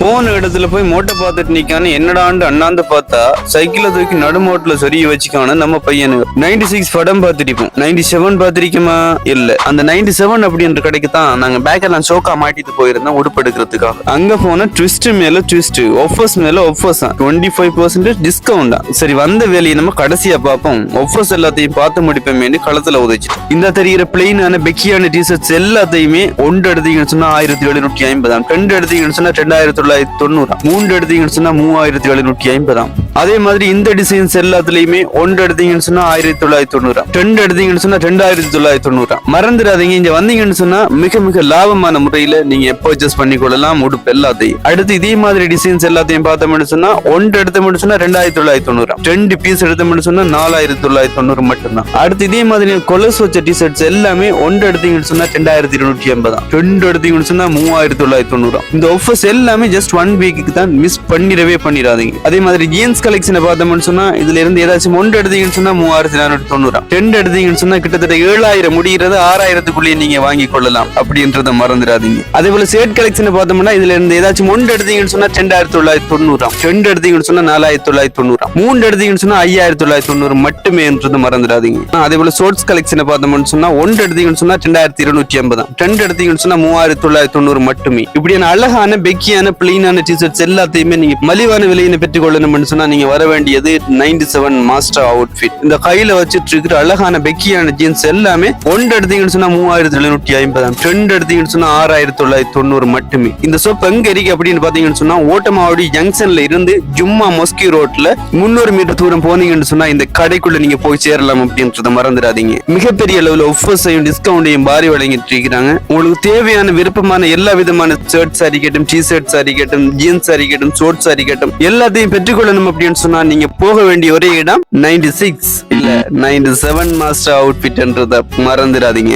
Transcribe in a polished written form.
போன இடத்துல போய் மோட்டை பார்த்துட்டு நிக்கான்னு என்னடாண்டு அண்ணாந்து பார்த்தா சைக்கிளை தூக்கி நடுமோட்டில் சொரிய வச்சுக்கான நம்ம பையனு 96 படம் பார்த்துருப்போம். 97 பார்த்திருக்குமா? இல்ல. அந்த 97 அப்படின்ற கடைக்கு தான் நாங்க பேக்கெல்லாம் சோக்கா மாட்டிட்டு போயிருந்தோம் உடுப்பு எடுக்கிறதுக்காக. அங்க போன ட்விஸ்ட் மேல ட்விஸ்ட், ஆஃபர்ஸ் மேல ஆஃபர்ஸ், 25% டிஸ்கவுண்டா. சரி, வந்த வேலையை நம்ம கடைசியா பார்ப்போம். ஆஃபர்ஸ் எல்லாத்தையும் பார்த்து முடிப்போமே களத்துல உதச்சு இந்த தெரிகிற பிளெயினான பெக்கியான டிஷர்ட்ஸ் எல்லாத்தையுமே ஒன்று எடுத்தீங்கன்னு சொன்னா 1750, ரெண்டு எடுத்தீங்கன்னு சொன்னா 2990, மூன்று எடுத்தீங்கன்னு சொன்னா 3750. அதே மாதிரி இந்த டிசைன்ஸ் எல்லாத்துலயுமே ஒன்று எடுத்தீங்கன்னு சொன்னா 1990, ரெண்டு எடுத்தீங்கன்னு சொன்னா 2990. மறந்துடாதீங்க, இங்க வந்தீங்கன்னு சொன்னா மிக மிக லாபமான முறையில நீங்க பர்ச்சேஸ் பண்ணிக்கொள்ளலாம் உடுப்பு எல்லாத்தையும். அடுத்து இதே மாதிரி டிசைன்ஸ் எல்லாத்தையும் பார்த்தோம்னு சொன்னா ஒன்று எடுத்தோம்னு சொன்னா 2990, ரெண்டு பீஸ் எடுத்தோம்னு சொன்னா 4990 மட்டும்தான். அடுத்து இதே மாதிரி கொலஸ் வச்ச டிஷர்ட்ஸ் எல்லாமே ஒன்று எடுத்தீங்கன்னு சொன்னா 2280, ரெண்டு எடுத்தீங்கன்னு சொன்னா 3990. இந்த ஆஃபர்ஸ் எல்லாமே ஜஸ்ட் 1 வீக்கு தான், மிஸ் பண்ணிடவே பண்ணிடாதீங்க. அதே மாதிரி ஜீன்ஸ் கலெக்ஷனை பார்த்தோம்னு சொன்னா இதுல இருந்து ஏதாச்சும் ஒன்று எடுத்தீங்கன்னு சொன்னா 3490, ரெண்டு எடுத்தீங்கன்னு சொன்னா கிட்டத்தட்ட 7000 முடிகிறது 6000க்குள்ளேயே நீங்க வாங்கி கொள்ளலாம் அப்படின்றத மறந்துடாதீங்க. அதே போல ஷர்ட் கலெக்ஷனை பார்த்தோம்னா இதுல இருந்து ஏதாச்சும் ஒன்று எடுத்தீங்கன்னு சொன்னா 2990, ரெண்டு எடுத்தீங்கன்னு சொன்னா 4990, மூன்று எடுத்தீங்கன்னு சொன்னா 5990 மட்டுமே என்றது மறந்துடாதீங்க. அதே போல ஷார்ட்ஸ் கலெக்ஷனை பார்த்தோம்னு சொன்னா ஒன்று எடுத்தீங்கன்னு சொன்னா 2250, ரெண்டு எடுத்தீங்கன்னு சொன்னா 3990 மட்டுமே. இப்படியான அழகான பெக்கியான பிளெயினான டிஷர்ட்ஸ் எல்லாத்தையுமே நீங்க மலிவான விலையினை பெற்றுக் கொள்ளணும்னு சொன்னா நீங்க வர வேண்டியது 97 மாஸ்டர் அவுட்ஃபிட். இந்த கையில வச்சுட்டு இருக்கிற அழகான பெக்கியான ஜீன்ஸ் எல்லாமே ஒன்று எடுத்தீங்கன்னு சொன்னா 3750, ரெண்டு எடுத்தீங்கன்னு சொன்னா 6990 மட்டுமே. இந்த ஷாப் எங்க இருக்கு அப்படின்னு பாத்தீங்கன்னு சொன்னா ஓட்டமாவடி ஜங்ஷன்ல இருந்து ஜும்மா மொஸ்கி ரோட்ல 300 மீட்டர் தூரம் போனீங்கன்னு சொன்னா இந்த கடைக்குள்ள நீங்க போய் சேரலாம் அப்படின்றத மறந்துடாதீங்க. மிகப்பெரிய அளவுல ஆஃபர்ஸையும் டிஸ்கவுண்டையும் பாரி வழங்கிட்டு இருக்கிறாங்க. உங்களுக்கு தேவையான விருப்பமான எல்லா விதமான ஷர்ட்ஸ் அறிக்கட்டும், டி ஷர்ட்ஸ் அறிக்கட்டும், ஜீன்ஸ் அறிக்கட்டும், ஷார்ட்ஸ் அறிக்கட்டும் எல்லாத்தையும் பெற்றுக்கொள்ளணும் அப்படின்னு சொன்னா நீங்க போக வேண்டிய ஒரே இடம் 96 இல்ல 97 மாஸ்டர் அவுட்ஃபிட் என்றத மறந்துடாதீங்க.